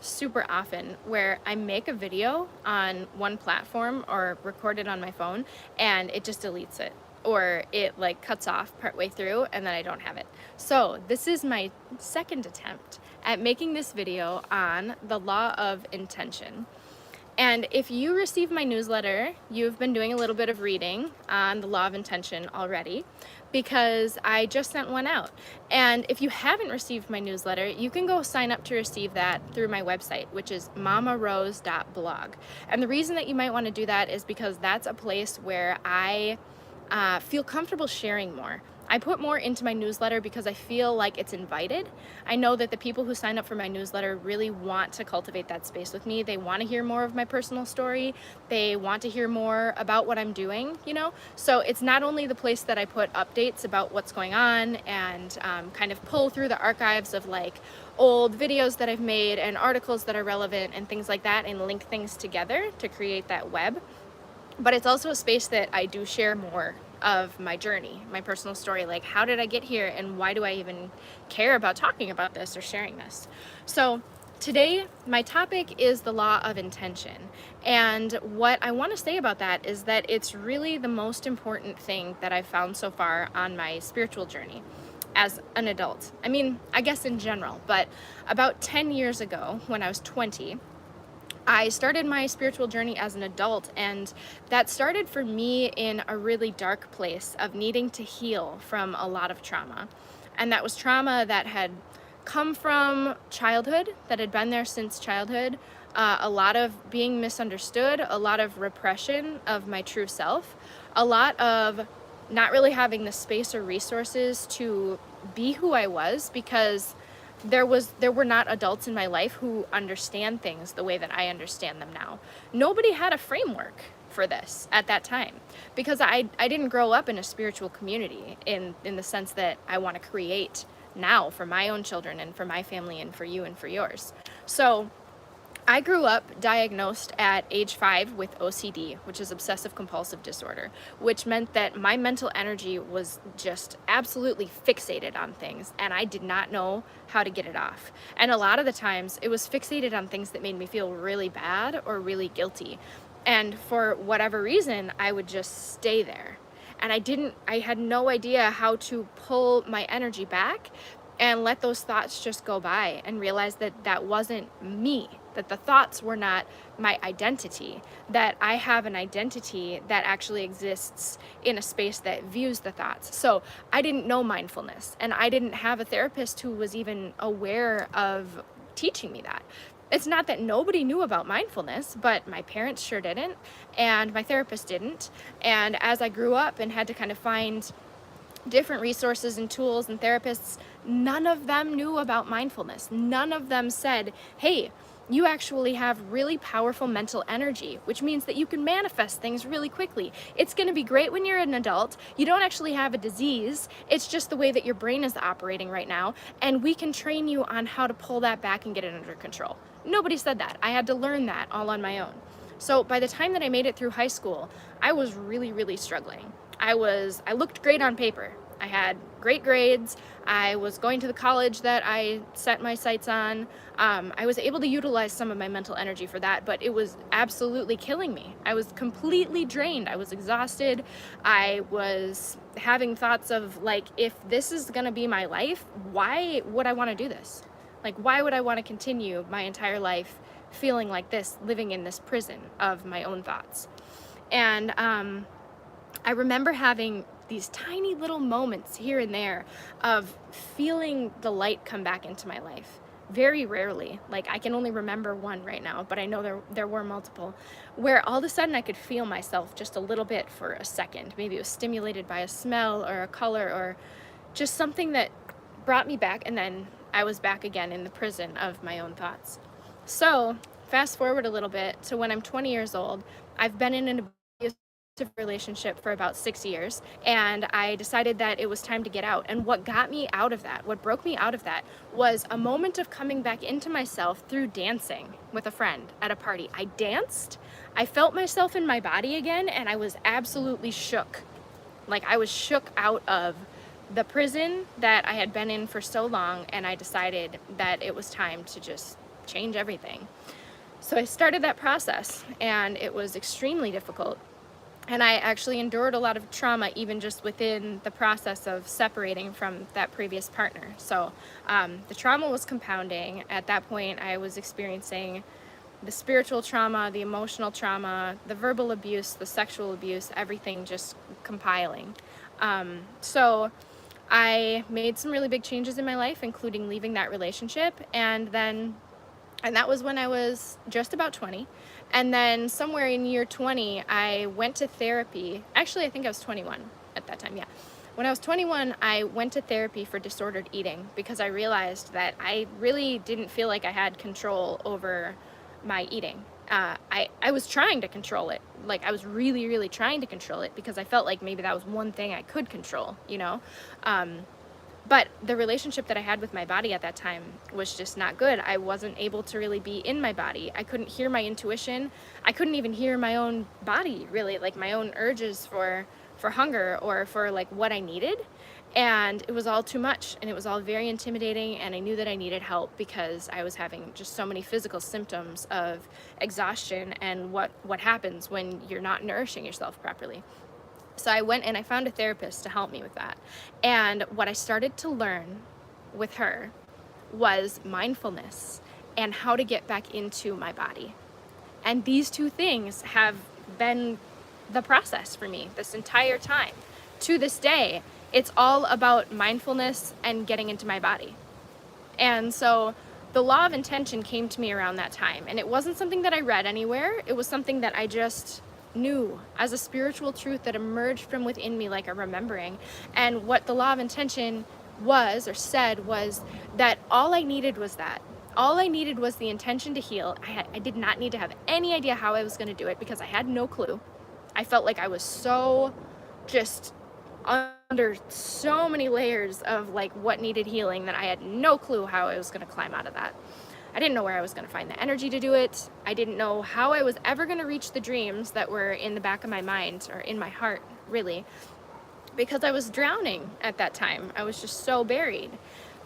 super often where I make a video on one platform or record it on my phone and it just deletes it, or it like cuts off partway through and then I don't have it. So this is my second attempt at making this video on the law of intention. And if you receive my newsletter, you've been doing a little bit of reading on the law of intention already, because I just sent one out. And if you haven't received my newsletter, you can go sign up to receive that through my website, which is mamarose.blog. And the reason that you might want to do that is because that's a place where I feel comfortable sharing more. I put more into my newsletter because I feel like it's invited. I know that the people who sign up for my newsletter really want to cultivate that space with me. They want to hear more of my personal story. They want to hear more about what I'm doing, you know? So it's not only the place that I put updates about what's going on and kind of pull through the archives of like old videos that I've made and articles that are relevant and things like that, and link things together to create that web. But it's also a space that I do share more of my journey, my personal story, like how did I get here and why do I even care about talking about this or sharing this. So today my topic is the law of intention, and what I want to say about that is that it's really the most important thing that I've found so far on my spiritual journey as an adult. I mean, I guess in general, but about 10 years ago when I was 20, I started my spiritual journey as an adult, and that started for me in a really dark place of needing to heal from a lot of trauma. And that was trauma that had come from childhood, that had been there since childhood, a lot of being misunderstood, a lot of repression of my true self, a lot of not really having the space or resources to be who I was, because there were not adults in my life who understand things the way that I understand them now. Nobody had a framework for this at that time, because I didn't grow up in a spiritual community in the sense that I want to create now for my own children and for my family and for you and for yours. So I grew up diagnosed at age 5 with OCD, which is obsessive compulsive disorder, which meant that my mental energy was just absolutely fixated on things, and I did not know how to get it off. And a lot of the times it was fixated on things that made me feel really bad or really guilty. And for whatever reason, I would just stay there. And I had no idea how to pull my energy back and let those thoughts just go by and realize that that wasn't me, that the thoughts were not my identity, that I have an identity that actually exists in a space that views the thoughts. So I didn't know mindfulness, and I didn't have a therapist who was even aware of teaching me that. It's not that nobody knew about mindfulness, but my parents sure didn't, and my therapist didn't. And as I grew up and had to kind of find different resources and tools and therapists, none of them knew about mindfulness. None of them said, hey, you actually have really powerful mental energy, which means that you can manifest things really quickly. It's going to be great when you're an adult. You don't actually have a disease. It's just the way that your brain is operating right now, and we can train you on how to pull that back and get it under control. Nobody said that. I had to learn that all on my own. So by the time that I made it through high school, I was really, really struggling. I looked great on paper. I had great grades. I was going to the college that I set my sights on. I was able to utilize some of my mental energy for that, but it was absolutely killing me. I was completely drained. I was exhausted. I was having thoughts of like, if this is gonna be my life, why would I wanna do this? Like, why would I wanna continue my entire life feeling like this, living in this prison of my own thoughts? And I remember having these tiny little moments here and there of feeling the light come back into my life. Very rarely. Like, I can only remember one right now, but I know there were multiple, where all of a sudden I could feel myself just a little bit for a second. Maybe it was stimulated by a smell or a color or just something that brought me back, and then I was back again in the prison of my own thoughts. So fast forward a little bit to when I'm 20 years old. I've been in an relationship for about 6 years, and I decided that it was time to get out. And what got me out of that, what broke me out of that, was a moment of coming back into myself through dancing with a friend at a party. I danced, I felt myself in my body again, and I was absolutely shook. Like, I was shook out of the prison that I had been in for so long, and I decided that it was time to just change everything. So I started that process, and it was extremely difficult. And I actually endured a lot of trauma even just within the process of separating from that previous partner. So the trauma was compounding. At that point, I was experiencing the spiritual trauma, the emotional trauma, the verbal abuse, the sexual abuse, everything just compiling. So I made some really big changes in my life, including leaving that relationship, and that was when I was just about 20. And then somewhere in year 20, I went to therapy. Actually, I think I was 21 at that time, yeah. When I was 21, I went to therapy for disordered eating because I realized that I really didn't feel like I had control over my eating. I was trying to control it. Like, I was really, really trying to control it because I felt like maybe that was one thing I could control, you know? But the relationship that I had with my body at that time was just not good. I wasn't able to really be in my body. I couldn't hear my intuition. I couldn't even hear my own body, really, like my own urges for hunger or for like what I needed. And it was all too much, and it was all very intimidating, and I knew that I needed help because I was having just so many physical symptoms of exhaustion and what happens when you're not nourishing yourself properly. So I went and I found a therapist to help me with that. And what I started to learn with her was mindfulness and how to get back into my body. And these two things have been the process for me this entire time. To this day, it's all about mindfulness and getting into my body. And so the law of intention came to me around that time. And it wasn't something that I read anywhere. It was something that I just knew as a spiritual truth that emerged from within me like a remembering. And what the law of intention was or said was that all I needed was that. All I needed was the intention to heal. I did not need to have any idea how I was going to do it because I had no clue. I felt like I was so just under so many layers of like what needed healing that I had no clue how I was going to climb out of that. I didn't know where I was going to find the energy to do it. I didn't know how I was ever going to reach the dreams that were in the back of my mind or in my heart, really, because I was drowning at that time. I was just so buried.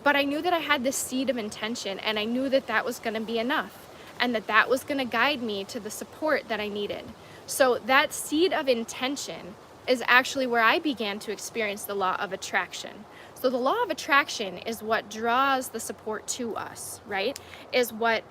But I knew that I had this seed of intention, and I knew that that was going to be enough, and that that was going to guide me to the support that I needed. So that seed of intention is actually where I began to experience the law of attraction. So the law of attraction is what draws the support to us, right? Is what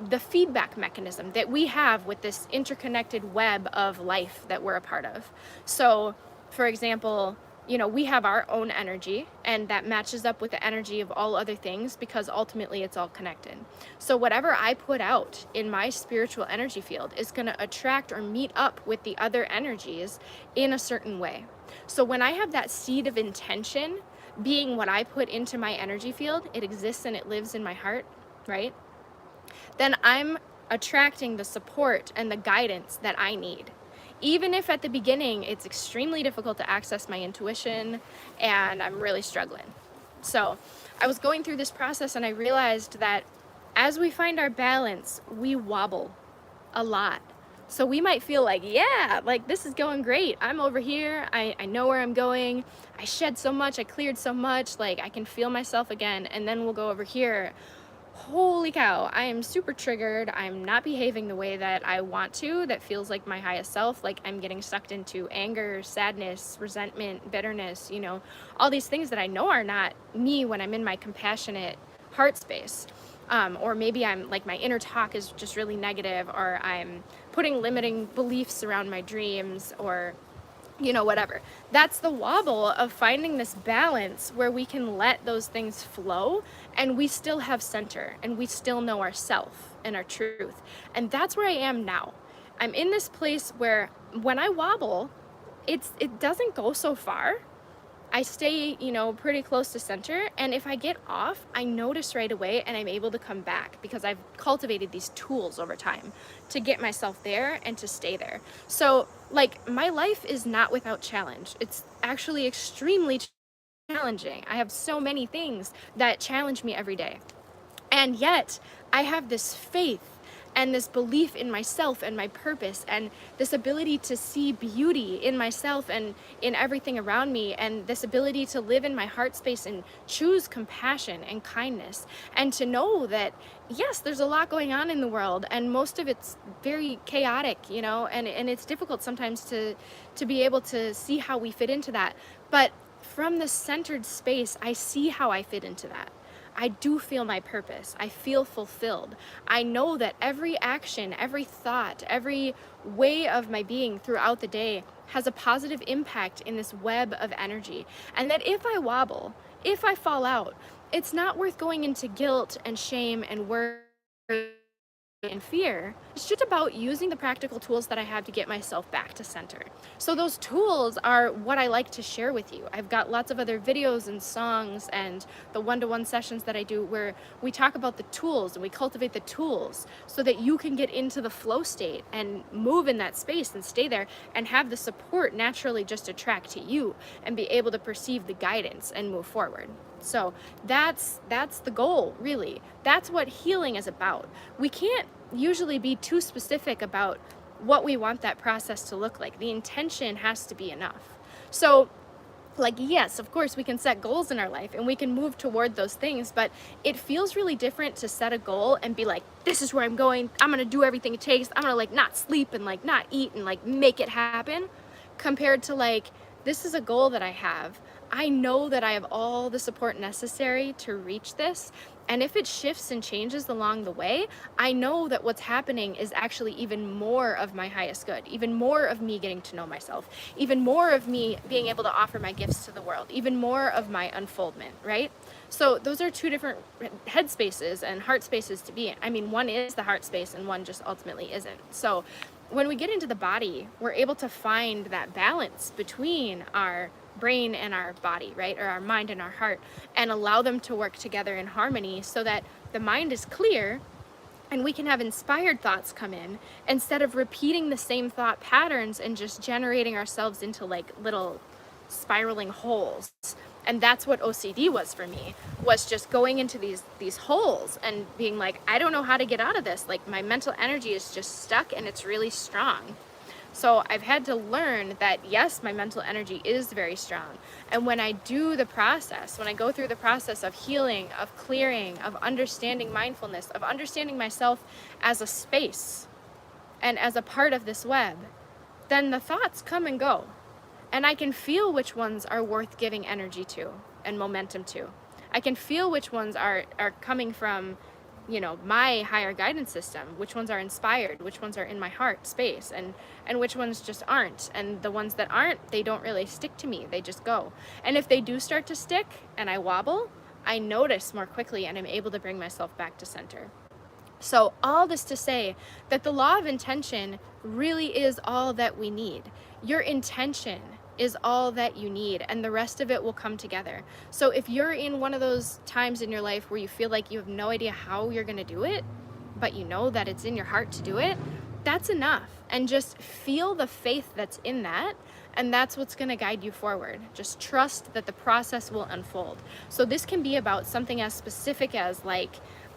the feedback mechanism that we have with this interconnected web of life that we're a part of. So, for example, we have our own energy, and that matches up with the energy of all other things because ultimately it's all connected. So whatever I put out in my spiritual energy field is going to attract or meet up with the other energies in a certain way. So when I have that seed of intention being what I put into my energy field, it exists and it lives in my heart, right? Then I'm attracting the support and the guidance that I need. Even if at the beginning it's extremely difficult to access my intuition and I'm really struggling. So I was going through this process and I realized that as we find our balance, we wobble a lot. So we might feel like, yeah, like this is going great. I'm over here. I know where I'm going. I shed so much. I cleared so much. Like I can feel myself again. And then we'll go over here. Holy cow, I am super triggered. I'm not behaving the way that I want to, that feels like my highest self. Like I'm getting sucked into anger, sadness, resentment, bitterness, all these things that I know are not me when I'm in my compassionate heart space. Or maybe I'm like my inner talk is just really negative, or I'm putting limiting beliefs around my dreams, or whatever. That's the wobble of finding this balance where we can let those things flow and we still have center and we still know ourself and our truth. And that's where I am now. I'm in this place where when I wobble, it doesn't go so far. I stay, pretty close to center. And if I get off, I notice right away and I'm able to come back because I've cultivated these tools over time to get myself there and to stay there. So like my life is not without challenge. It's actually extremely challenging. I have so many things that challenge me every day. And yet I have this faith and this belief in myself and my purpose, and this ability to see beauty in myself and in everything around me, and this ability to live in my heart space and choose compassion and kindness, and to know that yes, there's a lot going on in the world, and most of it's very chaotic, you know, and it's difficult sometimes to be able to see how we fit into that. But from the centered space, I see how I fit into that. I do feel my purpose. I feel fulfilled. I know that every action, every thought, every way of my being throughout the day has a positive impact in this web of energy. And that if I wobble, if I fall out, it's not worth going into guilt and shame and worry and fear. It's just about using the practical tools that I have to get myself back to center. So those tools are what I like to share with you. I've got lots of other videos and songs and the one-to-one sessions that I do where we talk about the tools and we cultivate the tools so that you can get into the flow state and move in that space and stay there and have the support naturally just attract to you and be able to perceive the guidance and move forward. So that's the goal, really. That's what healing is about. We can't usually be too specific about what we want that process to look like. The intention has to be enough. So like, yes, of course we can set goals in our life and we can move toward those things, but it feels really different to set a goal and be like, this is where I'm going, I'm gonna do everything it takes, I'm gonna like not sleep and like not eat and like make it happen, compared to like, this is a goal that I have. I know that I have all the support necessary to reach this. And if it shifts and changes along the way, I know that what's happening is actually even more of my highest good, even more of me getting to know myself, even more of me being able to offer my gifts to the world, even more of my unfoldment, right? So those are two different head spaces and heart spaces to be in. I mean, one is the heart space and one just ultimately isn't. So when we get into the body, we're able to find that balance between our brain and our body, right? Or our mind and our heart, and allow them to work together in harmony so that the mind is clear and we can have inspired thoughts come in instead of repeating the same thought patterns and just generating ourselves into like little spiraling holes. And that's what OCD was for me, was just going into these holes and being like, I don't know how to get out of this. Like my mental energy is just stuck and it's really strong. So I've had to learn that yes, my mental energy is very strong. And when I do the process, when I go through the process of healing, of clearing, of understanding mindfulness, of understanding myself as a space and as a part of this web, then the thoughts come and go. And I can feel which ones are worth giving energy to and momentum to. I can feel which ones are coming from, you know, my higher guidance system, which ones are inspired, which ones are in my heart space, and which ones just aren't. And the ones that aren't, they don't really stick to me, they just go. And if they do start to stick and I wobble, I notice more quickly and I'm able to bring myself back to center. So all this to say that the law of intention really is all that we need. Your intention is all that you need, and the rest of it will come together. So if you're in one of those times in your life where you feel like you have no idea how you're gonna do it, but you know that it's in your heart to do it, that's enough. And just feel the faith that's in that, and that's what's gonna guide you forward. Just trust that the process will unfold. So this can be about something as specific as like,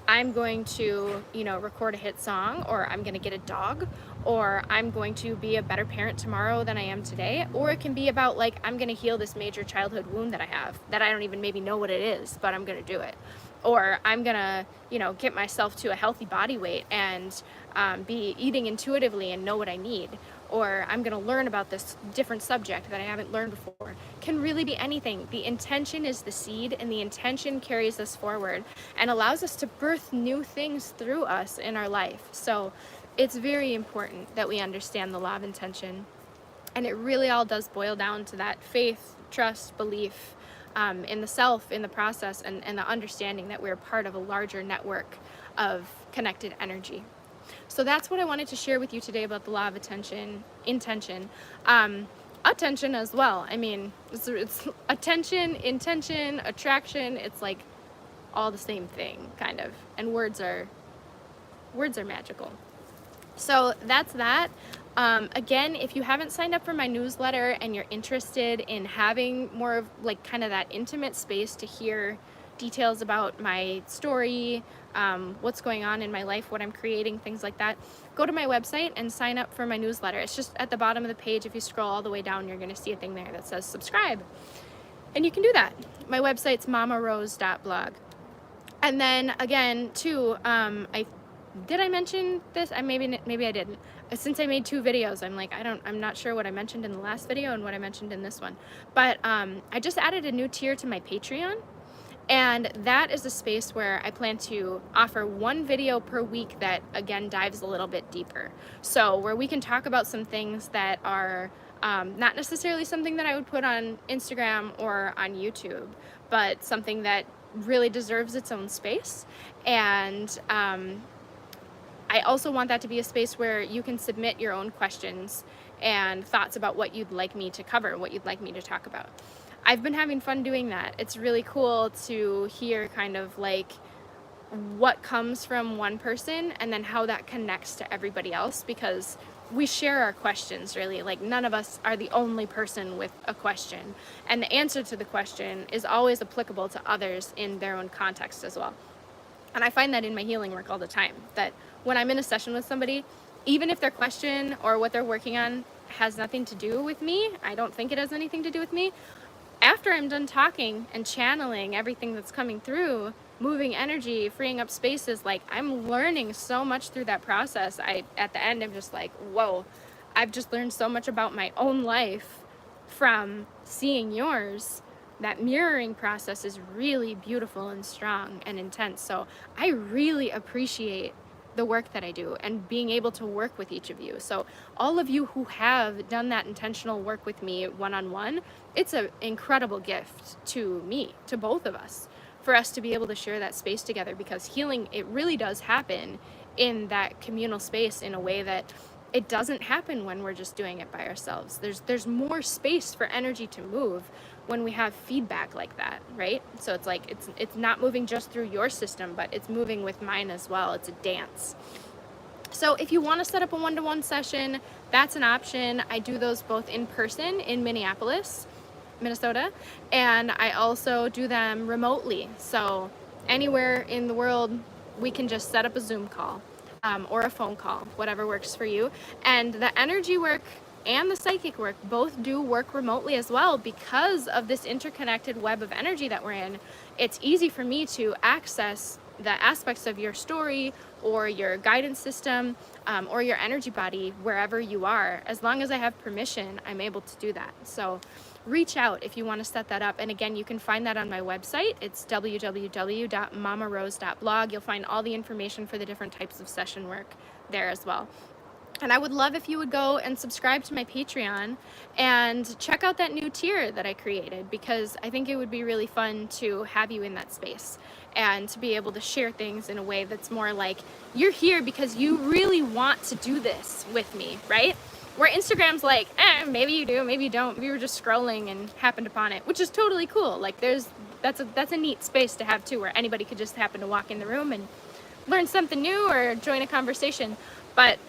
I'm going to, you know, record a hit song, or I'm going to get a dog, or I'm going to be a better parent tomorrow than I am today. Or it can be about like, I'm going to heal this major childhood wound that I have that I don't even maybe know what it is, but I'm going to do it. Or I'm going to, you know, get myself to a healthy body weight and be eating intuitively and know what I need. Or I'm going to learn about this different subject that I haven't learned before. Can really be anything. The intention is the seed, and the intention carries us forward and allows us to birth new things through us in our life. So it's very important that we understand the law of intention. And it really all does boil down to that faith, trust, belief in the self, in the process, and the understanding that we're part of a larger network of connected energy. So that's what I wanted to share with you today about the law of intention. Attention as well. I mean, it's attention, intention, attraction. It's like all the same thing, kind of. And words are magical. So that's that. Again, if you haven't signed up for my newsletter and you're interested in having more of like kind of that intimate space to hear details about my story, what's going on in my life, what I'm creating, things like that, go to my website and sign up for my newsletter. It's just at the bottom of the page. If you scroll all the way down, you're going to see a thing there that says subscribe. And you can do that. My website's mamarose.blog. And then again, too, did I mention this? Maybe I didn't. Since I made 2 videos, I'm not sure what I mentioned in the last video and what I mentioned in this one. But I just added a new tier to my Patreon. And that is a space where I plan to offer 1 video per week that, again, dives a little bit deeper. So where we can talk about some things that are not necessarily something that I would put on Instagram or on YouTube, but something that really deserves its own space. And I also want that to be a space where you can submit your own questions and thoughts about what you'd like me to cover, what you'd like me to talk about. I've been having fun doing that. It's really cool to hear kind of like what comes from one person and then how that connects to everybody else, because we share our questions, really. Like, none of us are the only person with a question, and the answer to the question is always applicable to others in their own context as well. And I find that in my healing work all the time, that when I'm in a session with somebody, even if their question or what they're working on has nothing to do with me, I don't think it has anything to do with me, after I'm done talking and channeling everything that's coming through, moving energy, freeing up spaces, like, I'm learning so much through that process. At the end, I'm just like, whoa, I've just learned so much about my own life from seeing yours. That mirroring process is really beautiful and strong and intense. So I really appreciate the work that I do and being able to work with each of you. So all of you who have done that intentional work with me one-on-one, it's an incredible gift to me, to both of us, for us to be able to share that space together, because healing, it really does happen in that communal space in a way that it doesn't happen when we're just doing it by ourselves. There's more space for energy to move when we have feedback like that, right? So it's like it's not moving just through your system, but it's moving with mine as well. It's a dance. So if you want to set up a one-to-one session, that's an option. I do those both in person in Minneapolis, Minnesota, and I also do them remotely. So anywhere in the world, we can just set up a Zoom call. Or a phone call, whatever works for you. And the energy work and the psychic work both do work remotely as well, because of this interconnected web of energy that we're in. It's easy for me to access the aspects of your story or your guidance system or your energy body wherever you are. As long as I have permission, I'm able to do that. So reach out if you want to set that up. And again, you can find that on my website. It's www.mamarose.blog. You'll find all the information for the different types of session work there as well. And I would love if you would go and subscribe to my Patreon and check out that new tier that I created, because I think it would be really fun to have you in that space and to be able to share things in a way that's more like you're here because you really want to do this with me, right? Where Instagram's like, maybe you do, maybe you don't. We were just scrolling and happened upon it, which is totally cool. Like, that's a neat space to have too, where anybody could just happen to walk in the room and learn something new or join a conversation. But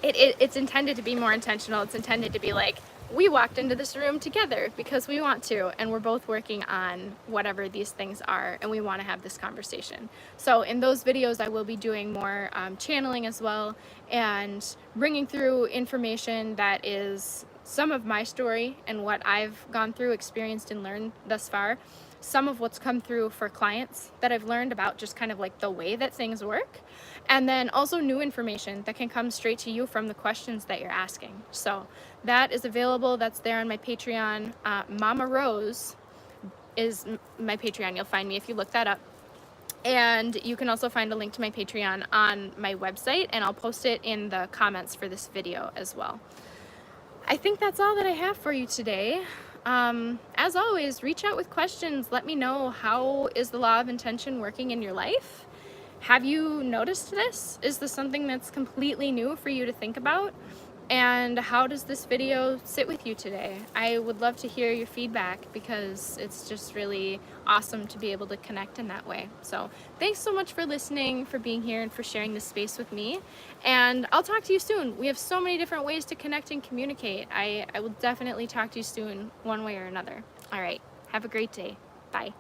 it's intended to be more intentional. It's intended to be like, we walked into this room together because we want to, and we're both working on whatever these things are, and we want to have this conversation. So in those videos, I will be doing more channeling as well, and bringing through information that is some of my story and what I've gone through, experienced, and learned thus far. Some of what's come through for clients that I've learned about just kind of like the way that things work. And then also new information that can come straight to you from the questions that you're asking. So that is available. That's there on my Patreon. Mama Rose is my Patreon. You'll find me if you look that up. And you can also find a link to my Patreon on my website, and I'll post it in the comments for this video as well. I think that's all that I have for you today. As always, reach out with questions. Let me know, how is the law of intention working in your life? Have you noticed this? Is this something that's completely new for you to think about? And how does this video sit with you today? I would love to hear your feedback, because it's just really awesome to be able to connect in that way. So thanks so much for listening, for being here, and for sharing this space with me. And I'll talk to you soon. We have so many different ways to connect and communicate. I will definitely talk to you soon, one way or another. All right, have a great day. Bye.